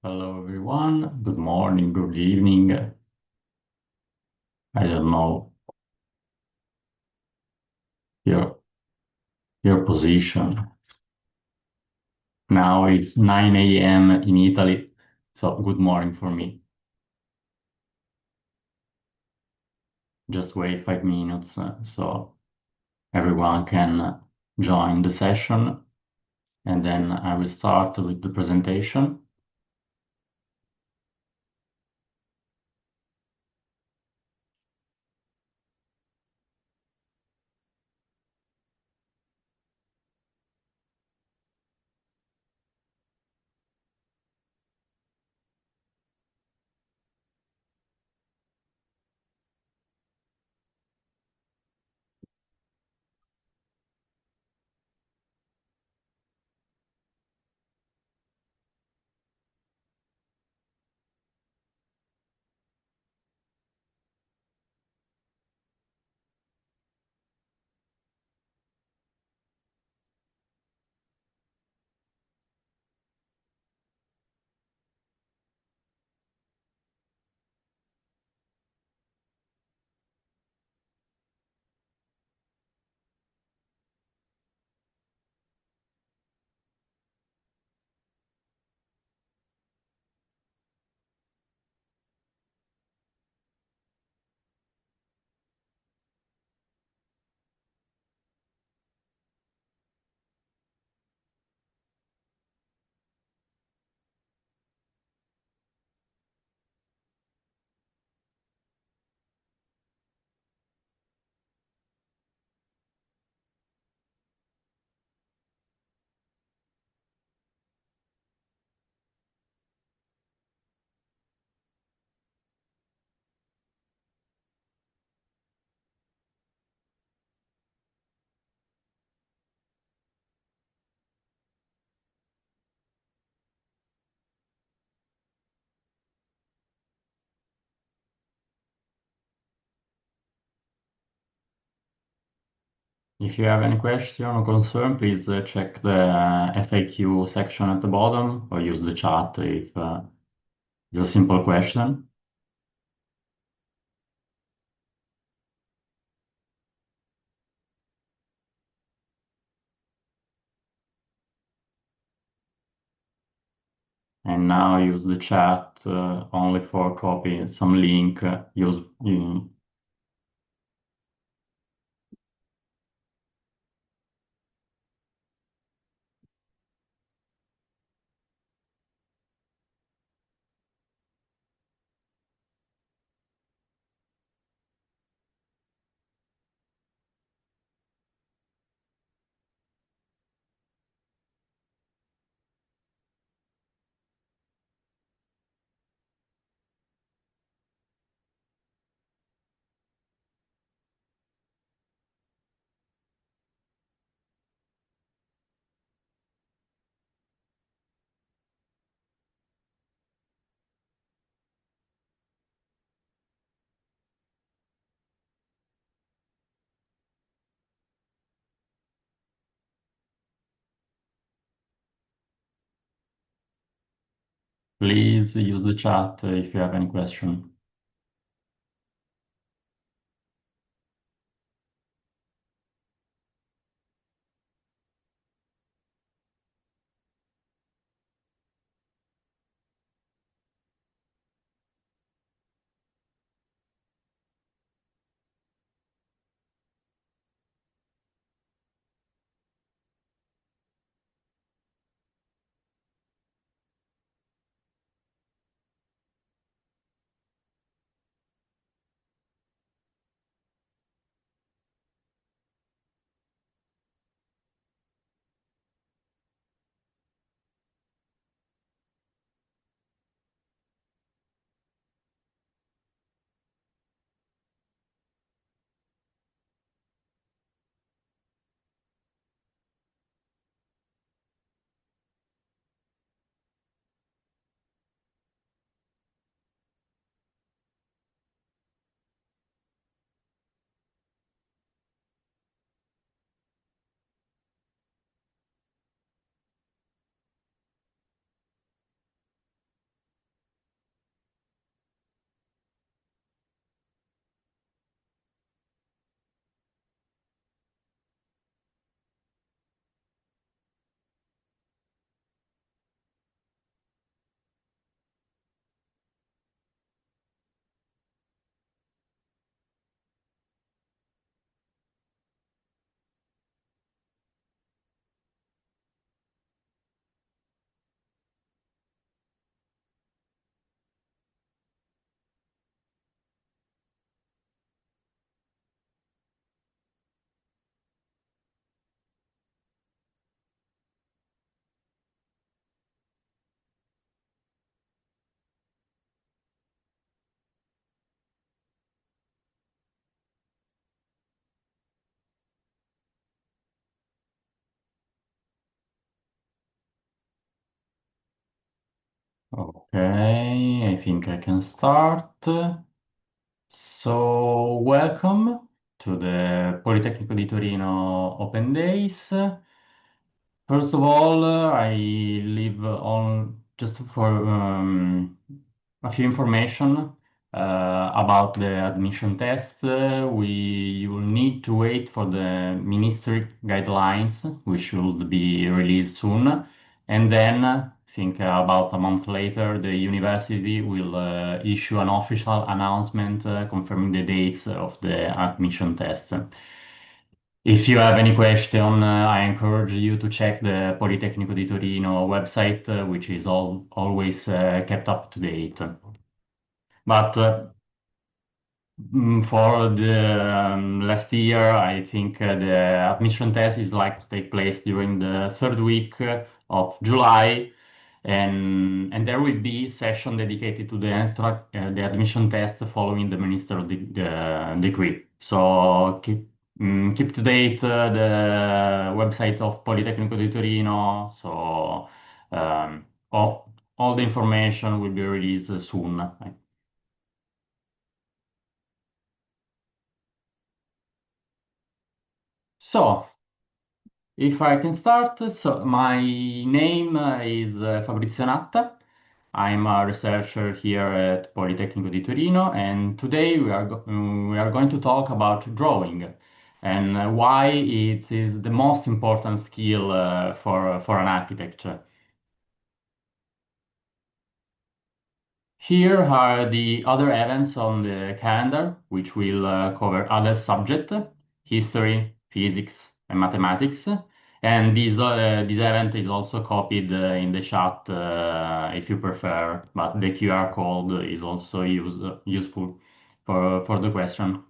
Hello everyone. Good morning, good evening. I don't know your your position. Now it's 9 a.m. in Italy, so good morning for me. Just wait 5 minutes so everyone can join the session, and then I will start with the presentation. If you have any question or concern, please check the FAQ section at the bottom or use the chat if it's a simple question. And now use the chat only for copying some link. Use Please use the chat if you have any question. Okay, I think I can start. So, welcome to the Politecnico di Torino Open Days. First of all, I leave on just for a few information about the admission test. You will need to wait for the ministry guidelines, which should be released soon. And then, I think about a month later, the university will issue an official announcement confirming the dates of the admission test. If you have any question, I encourage you to check the Politecnico di Torino website, which is always kept up to date. But for the last year, I think the admission test is like to take place during the third week of July, and there will be session dedicated to the admission test following the ministerial decree. So keep to date the website of Politecnico di Torino. So all the information will be released soon. So. If I can start, so my name is Fabrizio Natta. I'm a researcher here at Politecnico di Torino, and today we are going to talk about drawing and why it is the most important skill for an architect. Here are the other events on the calendar, which will cover other subjects, history, physics, and mathematics. And this event is also copied in the chat if you prefer, but the QR code is also useful for the question,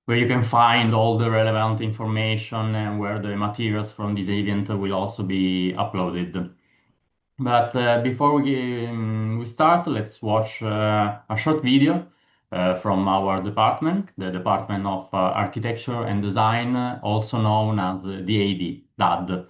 where you can find all the relevant information and where the materials from this event will also be uploaded. But before we start, let's watch a short video from our department, the Department of Architecture and Design, also known as DAD, DAD.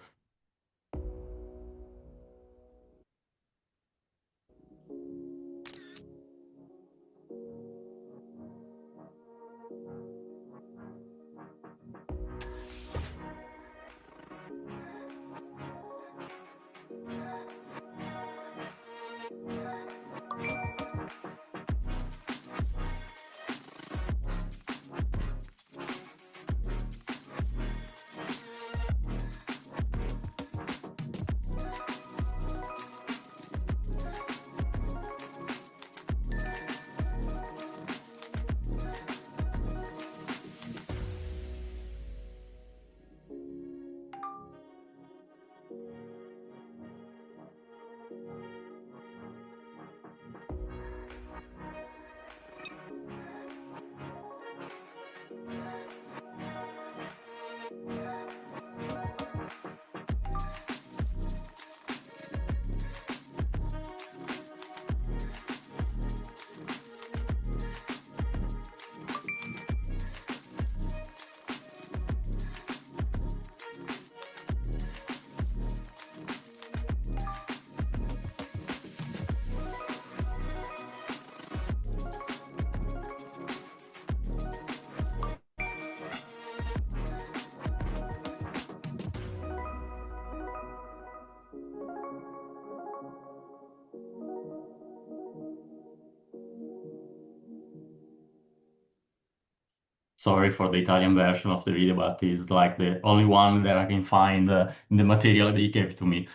Sorry for the Italian version of the video, but it's like the only one that I can find in the material they gave to me.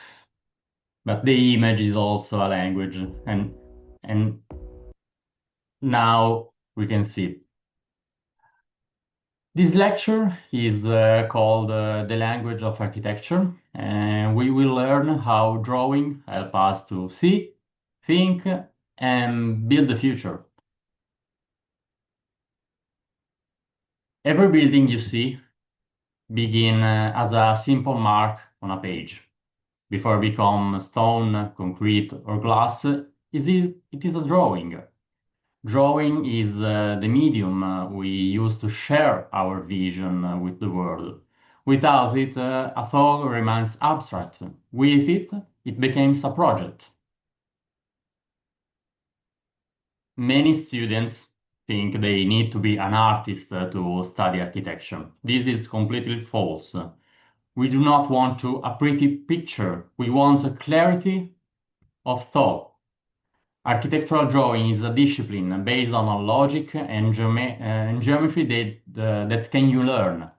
But the image is also a language, and now we can see. This lecture is called The Language of Architecture, and we will learn how drawing help us to see, think, and build the future. Every building you see begin as a simple mark on a page. Before become stone, concrete, or glass, it is a drawing. Drawing is the medium we use to share our vision with the world. Without it, a thought remains abstract. With it, it becomes a project. Many students think they need to be an artist to study architecture. This is completely false. We do not want a pretty picture. We want a clarity of thought. Architectural drawing is a discipline based on a logic and, and geometry that can you learn.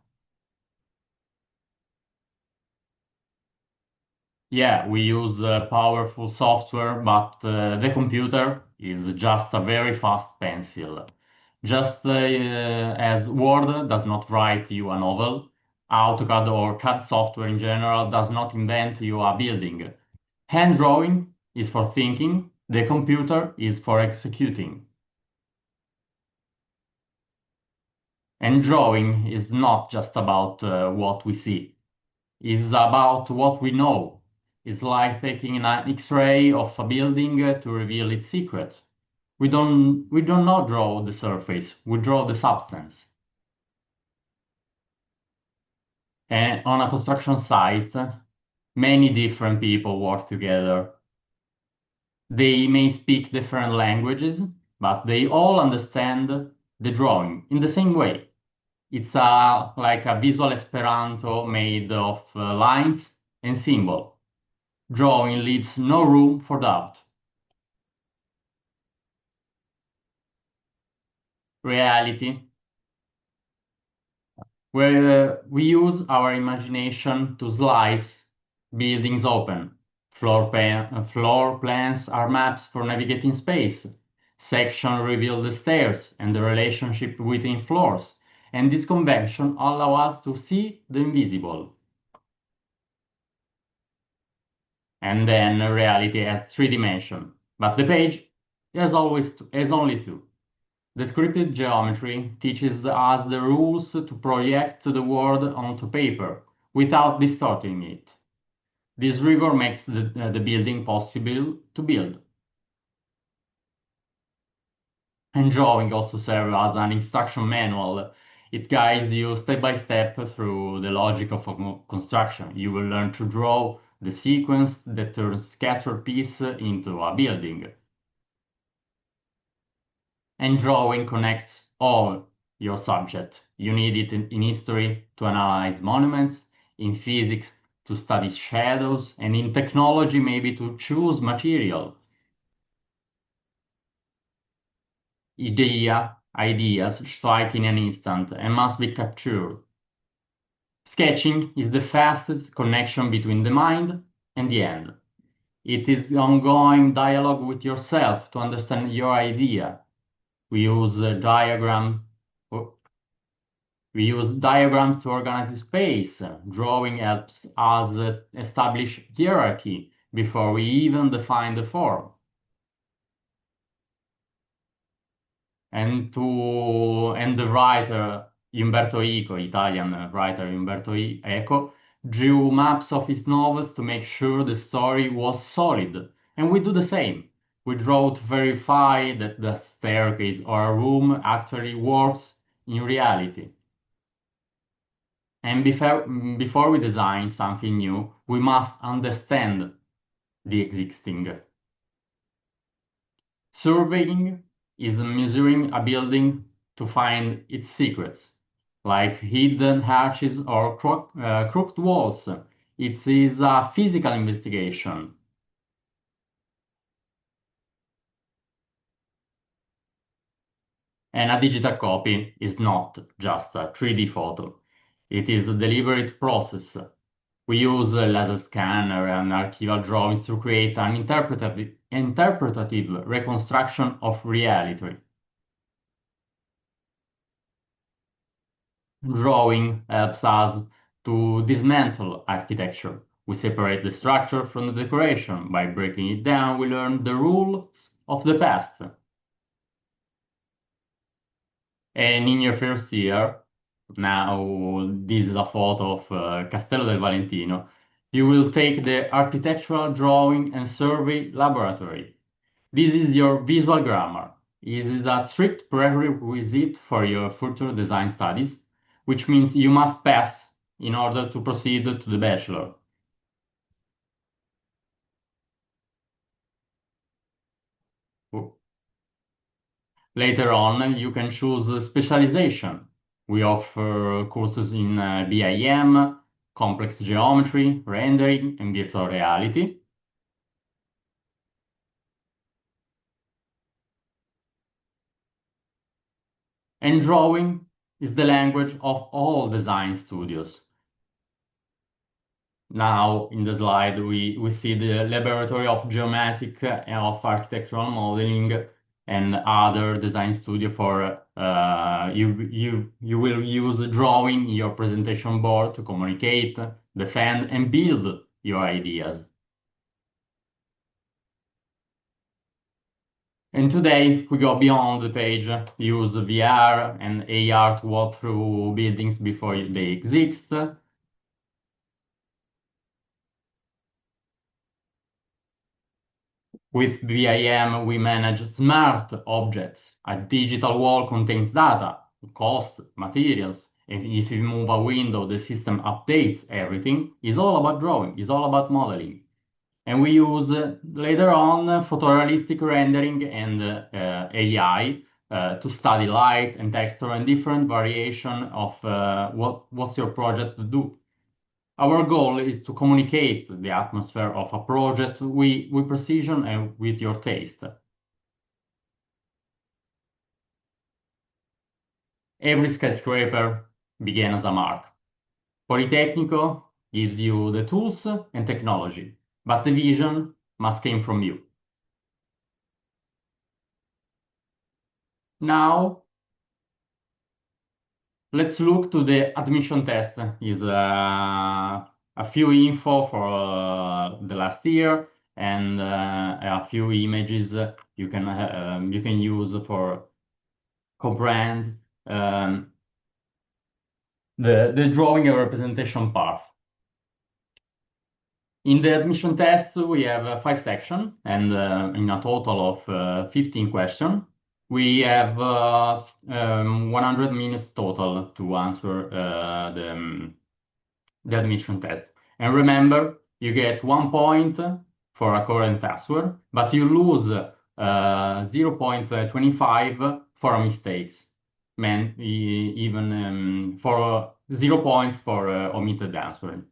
Yeah, we use powerful software, but the computer is just a very fast pencil. Just as Word does not write you a novel, AutoCAD or CAD software in general does not invent you a building. Hand drawing is for thinking, the computer is for executing. And drawing is not just about what we see. It's about what we know. It's like taking an X-ray of a building to reveal its secrets. We do not draw the surface, we draw the substance. And on a construction site, many different people work together. They may speak different languages, but they all understand the drawing in the same way. It's like a visual Esperanto made of lines and symbols. Drawing leaves no room for doubt. Reality, where we use our imagination to slice buildings open. Floor plans are maps for navigating space. Section reveal the stairs and the relationship between floors. And this convention allow us to see the invisible. And then reality has three dimensions. But the page has only two. Descriptive geometry teaches us the rules to project the world onto paper without distorting it. This rigor makes the building possible to build. And drawing also serves as an instruction manual. It guides you step by step through the logic of construction. You will learn to draw the sequence that turns scattered piece into a building. And drawing connects all your subject. You need it in history to analyze monuments, in physics to study shadows, and in technology maybe to choose material. Ideas strike in an instant and must be captured. Sketching is the fastest connection between the mind and the end. It is ongoing dialogue with yourself to understand your idea. We use a diagram We use diagrams to organize space. Drawing helps us establish hierarchy before we even define the form. And the writer Umberto Eco, Italian writer Umberto Eco, drew maps of his novels to make sure the story was solid. And we do the same. We draw to verify that the staircase or a room actually works in reality. And before we design something new, we must understand the existing. Surveying is measuring a building to find its secrets, like hidden arches or crooked walls. It is a physical investigation. And a digital copy is not just a 3D photo. It is a deliberate process. We use a laser scanner and archival drawings to create an interpretative reconstruction of reality. Drawing helps us to dismantle architecture. We separate the structure from the decoration. By breaking it down, we learn the rules of the past. And in your first year, now this is a photo of Castello del Valentino, you will take the architectural drawing and survey laboratory. This is your visual grammar. It is a strict prerequisite for your future design studies, which means you must pass in order to proceed to the bachelor. Later on, you can choose a specialization. We offer courses in BIM, complex geometry, rendering, and virtual reality. And drawing is the language of all design studios. Now, in the slide, we see the laboratory of geometric and of architectural modeling and other design studio for you will use drawing in your presentation board to communicate, defend, and build your ideas. And today we go beyond the page, use VR and AR to walk through buildings before they exist. With VIM, we manage smart objects. A digital wall contains data, cost, materials. And if you move a window, the system updates everything. It's all about drawing, it's all about modeling. And we use later on photorealistic rendering and AI to study light and texture and different variation of what's your project to do. Our goal is to communicate the atmosphere of a project with precision and with your taste. Every skyscraper began as a mark. Politecnico gives you the tools and technology, but the vision must come from you. Now, let's look to the admission test. Is a few info for the last year and a few images you can use for comprehend the drawing and representation part. In the admission test, we have five sections and in a total of 15 questions. We have 100 minutes total to answer the admission test. And remember, you get 1 point for a correct answer, but you lose 0.25 for mistakes. Even for 0 points for omitted answer.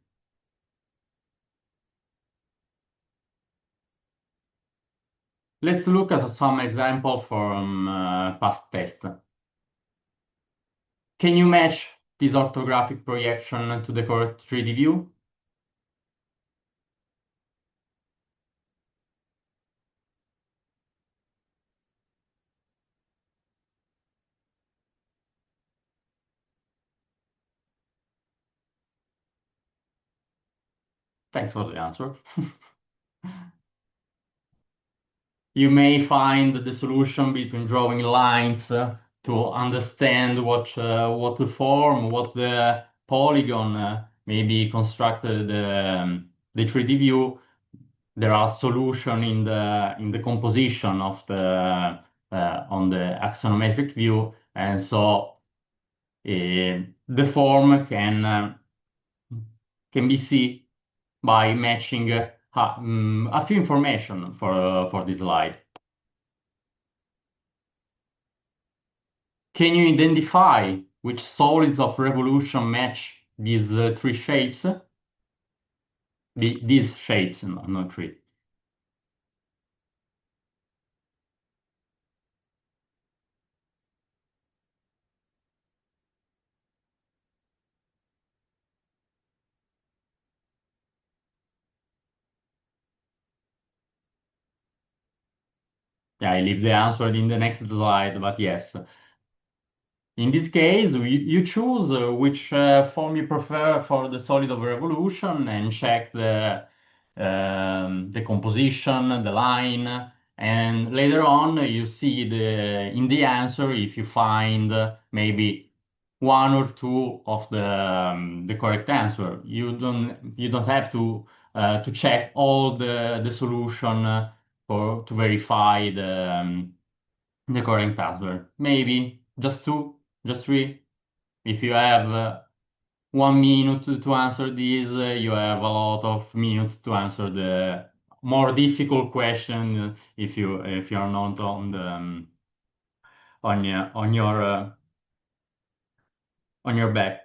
Let's look at some example from past test. Can you match this orthographic projection to the correct 3D view? Thanks for the answer. You may find the solution between drawing lines to understand what the form, what the polygon maybe constructed the 3D view. There are solution in the composition of the on the axonometric view, and so the form can be seen by matching a few information for this slide. Can you identify which solids of revolution match these three shapes? These shapes, not three. Yeah, I leave the answer in the next slide, but yes. In this case, you choose which form you prefer for the solid of revolution and check the composition, the line, and later on you see in the answer if you find maybe one or two of the correct answer. You don't have to check all the solution to verify the correct answer. Maybe just two, just three. If you have 1 minute to answer this, you have a lot of minutes to answer the more difficult question if you are not on your back.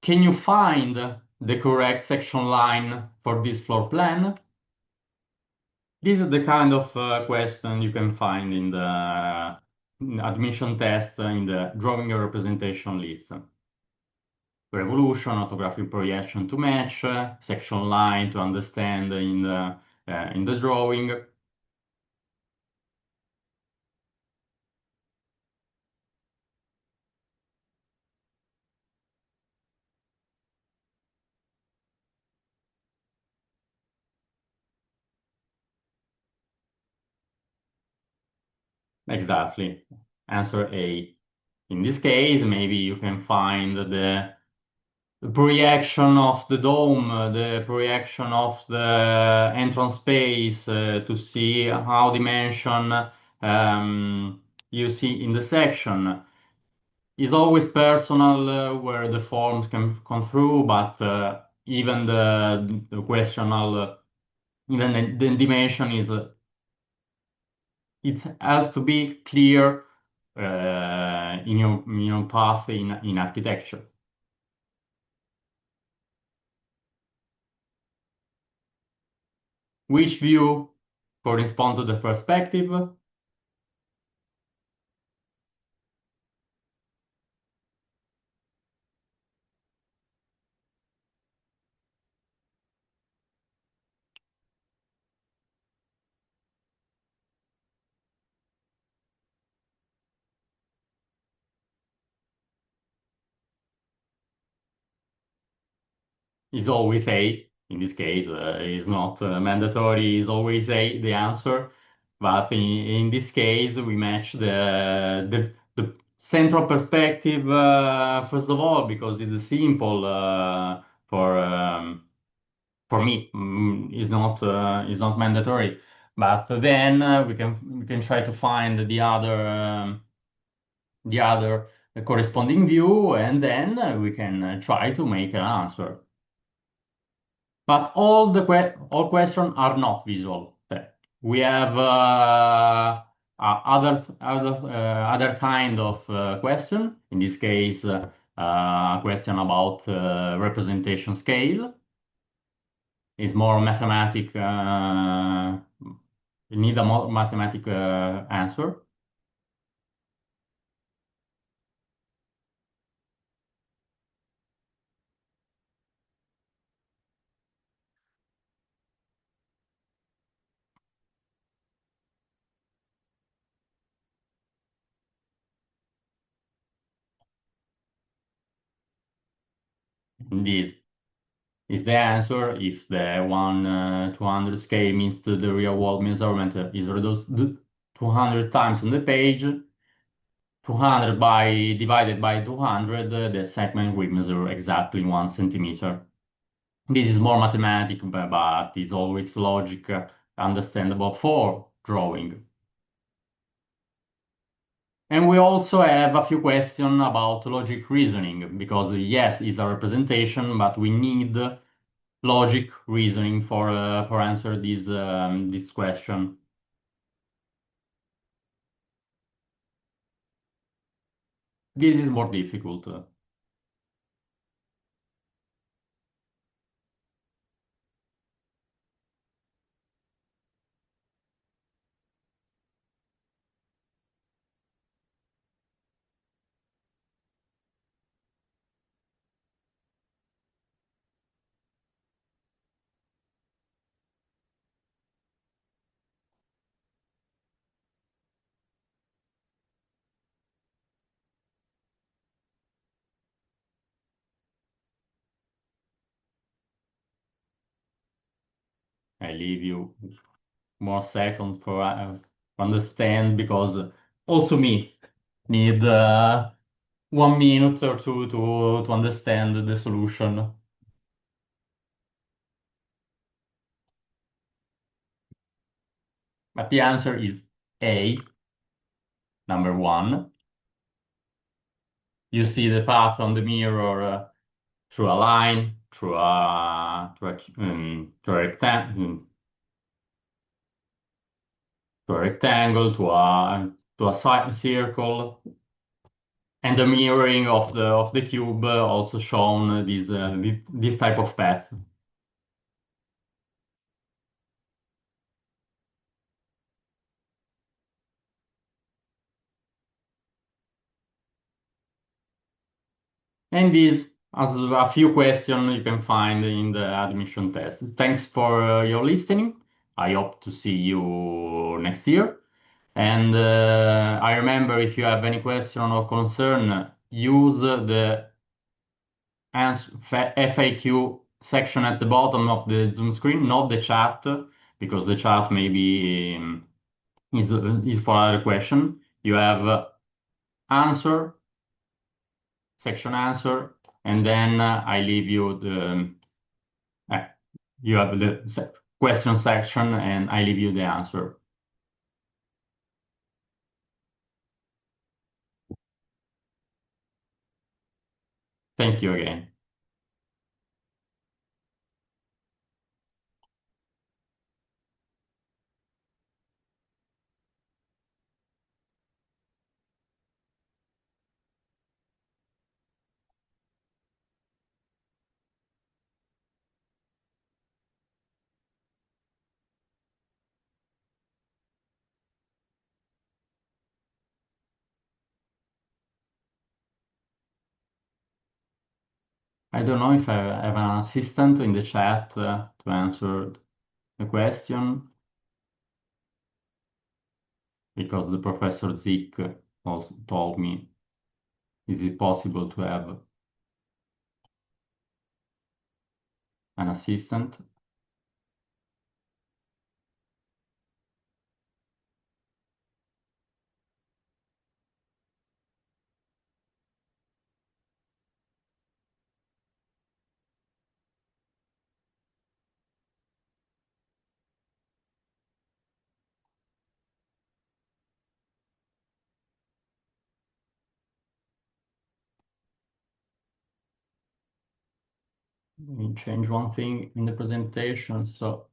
Can you find the correct section line for this floor plan? This is the kind of question you can find in the admission test in the drawing a representation list. Revolution, orthographic projection to match, section line to understand in the drawing. Exactly. Answer A. In this case, maybe you can find the projection of the dome, the projection of the entrance space to see how dimension you see in the section. Is always personal where the forms can come through, but even the questional, even the dimension is it has to be clear in your path in architecture. Which view correspond to the perspective? Is always A. In this case, is not mandatory, is always A, the answer. But in this case, we match the central perspective, first of all, because it is simple for me, is not mandatory. But then we can try to find the other corresponding view, and then we can try to make an answer. But all questions are not visual. We have other kind of question. In this case, question about representation scale is more mathematic. You need a more mathematic answer. This is the answer if the 1/200 scale means to the real world measurement is reduced 200 times on the page. 200 by divided by 200, the segment will measure exactly 1 centimeter. This is more mathematic, but is always logic understandable for drawing. And we also have a few questions about logic reasoning, because yes, it's a representation, but we need logic reasoning for answer this question. This is more difficult. I leave you more seconds for understand, because also me need 1 minute or two to understand the solution. But the answer is A, number one. You see the path on the mirror through a line, through a rectangle, to a rectangle, to a circle, and the mirroring of the cube also shown this type of path. And these as a few questions you can find in the admission test. Thanks for your listening. I hope to see you next year. And I remember if you have any question or concern, use the FAQ section at the bottom of the Zoom screen, not the chat, because the chat maybe is for other question. You have answer, section answer, and then I leave you uh, you have the question section, and I leave you the answer. Thank you again. I don't know if I have an assistant in the chat to answer the question, because the Professor Zik also told me, is it possible to have an assistant? Let me change one thing in the presentation. So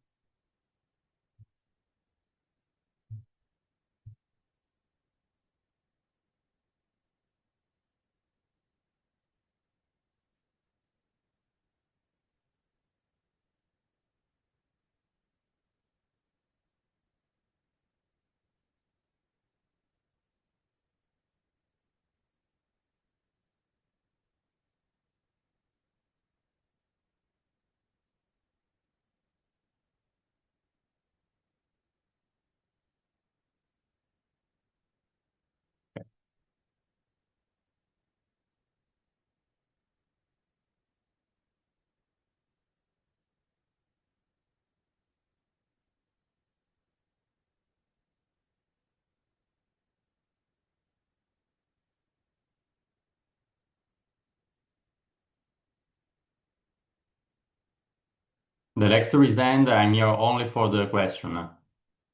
the lecture is end. I'm here only for the question.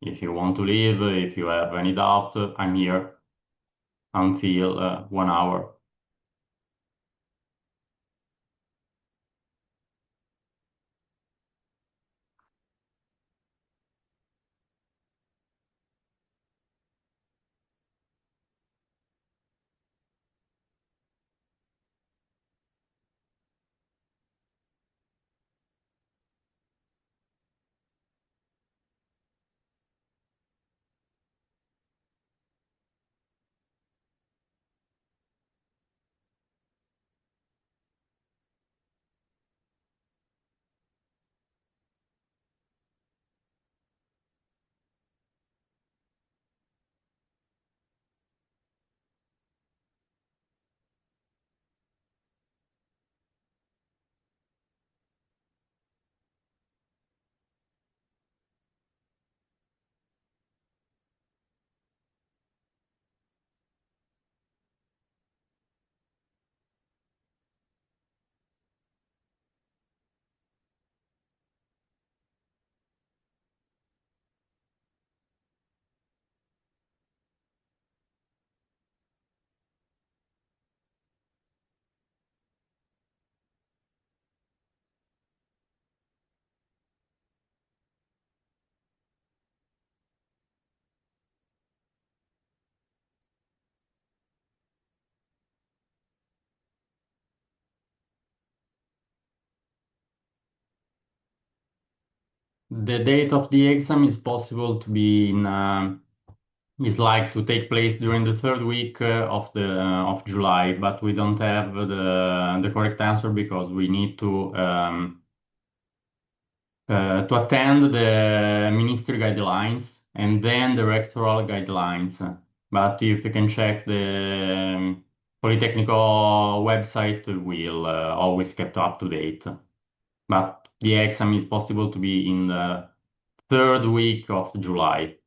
If you want to leave, if you have any doubt, I'm here until 1 hour. The date of the exam is possible to be in is like to take place during the third week of July, but we don't have the correct answer because we need to attend the ministry guidelines and then the rectoral guidelines. But if you can check the Polytechnical website, we'll always kept up to date. But the exam is possible to be in the third week of July.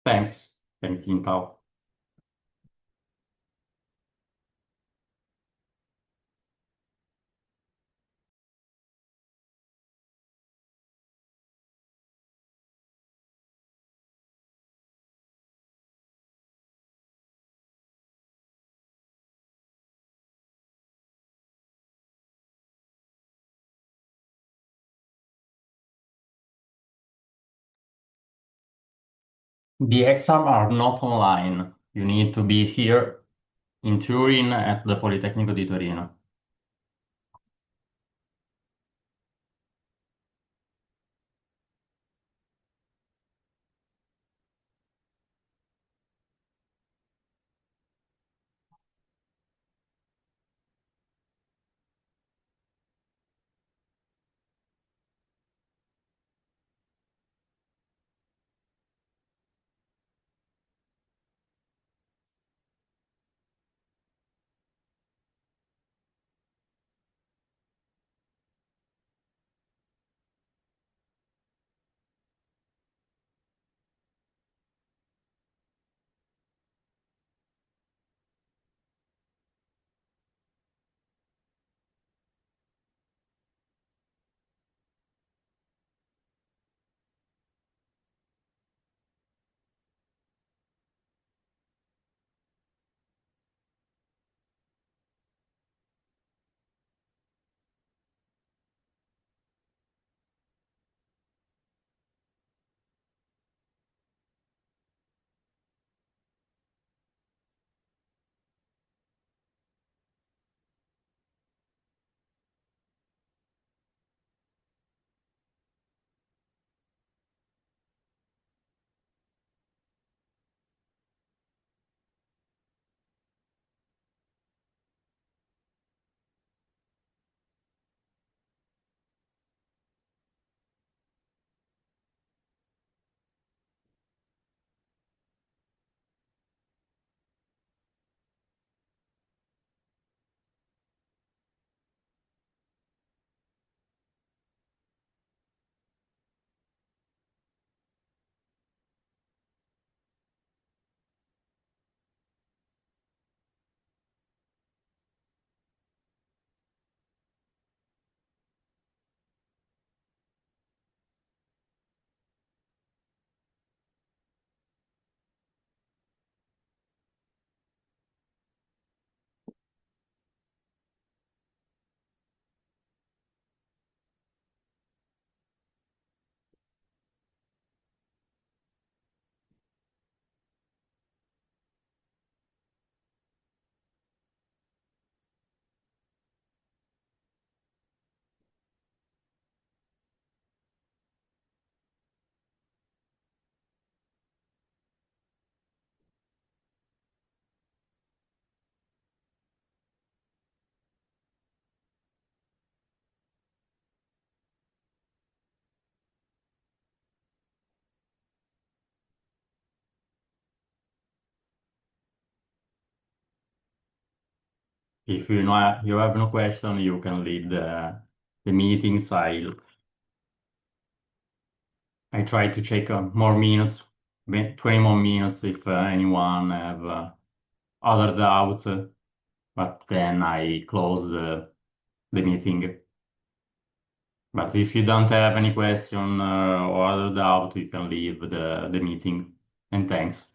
Thanks. Thanks, Intal. The exam are not online. You need to be here in Turin at the Politecnico di Torino. If you have no question, you can leave the meetings. I try to check more minutes, 20 more minutes if anyone have other doubt, but then I close the meeting. But if you don't have any question or other doubt, you can leave the meeting. And thanks.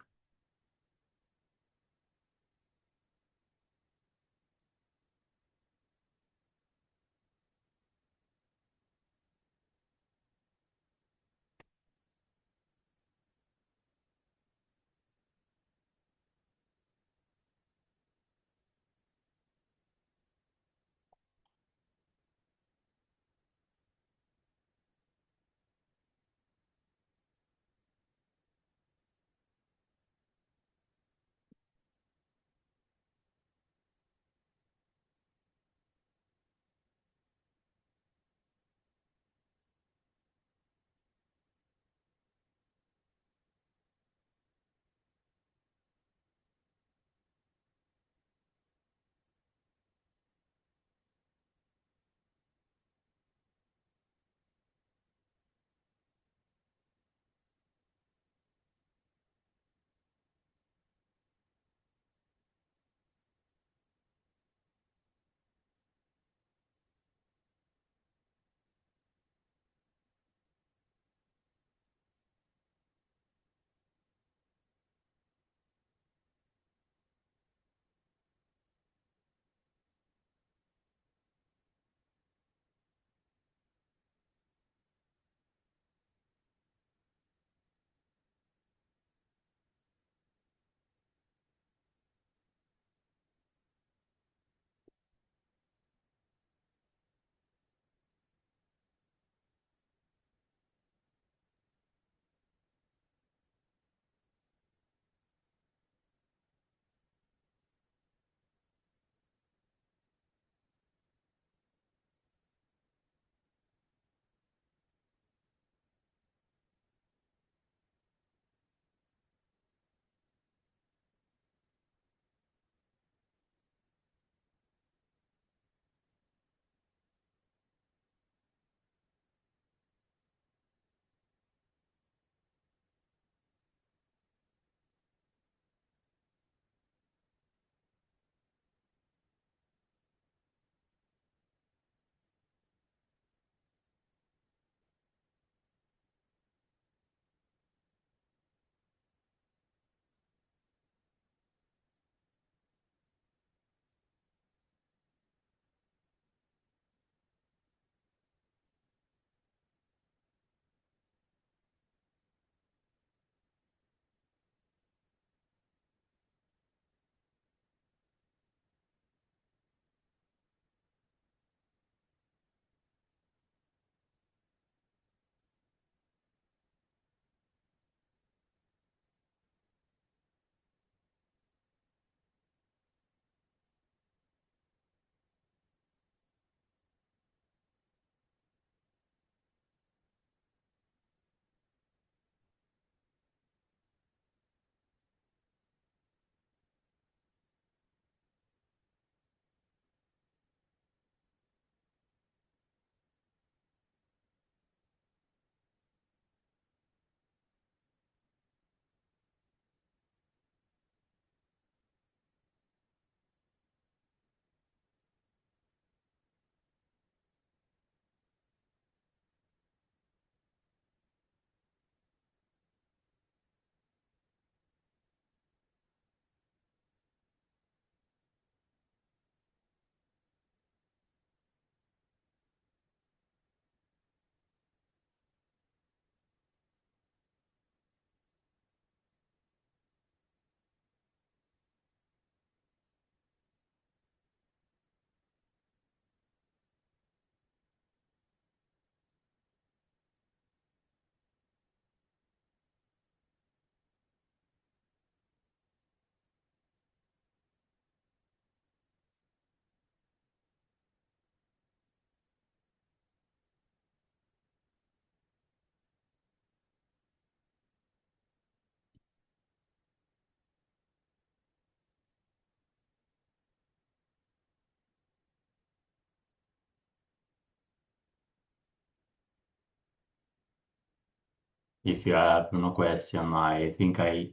If you have no question, I think I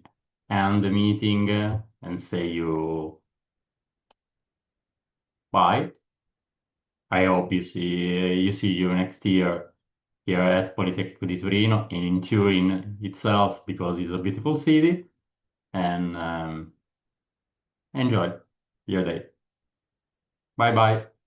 end the meeting and say you bye. I hope you see you next year here at Politecnico di Torino and in Turin itself because it's a beautiful city and enjoy your day. Bye bye.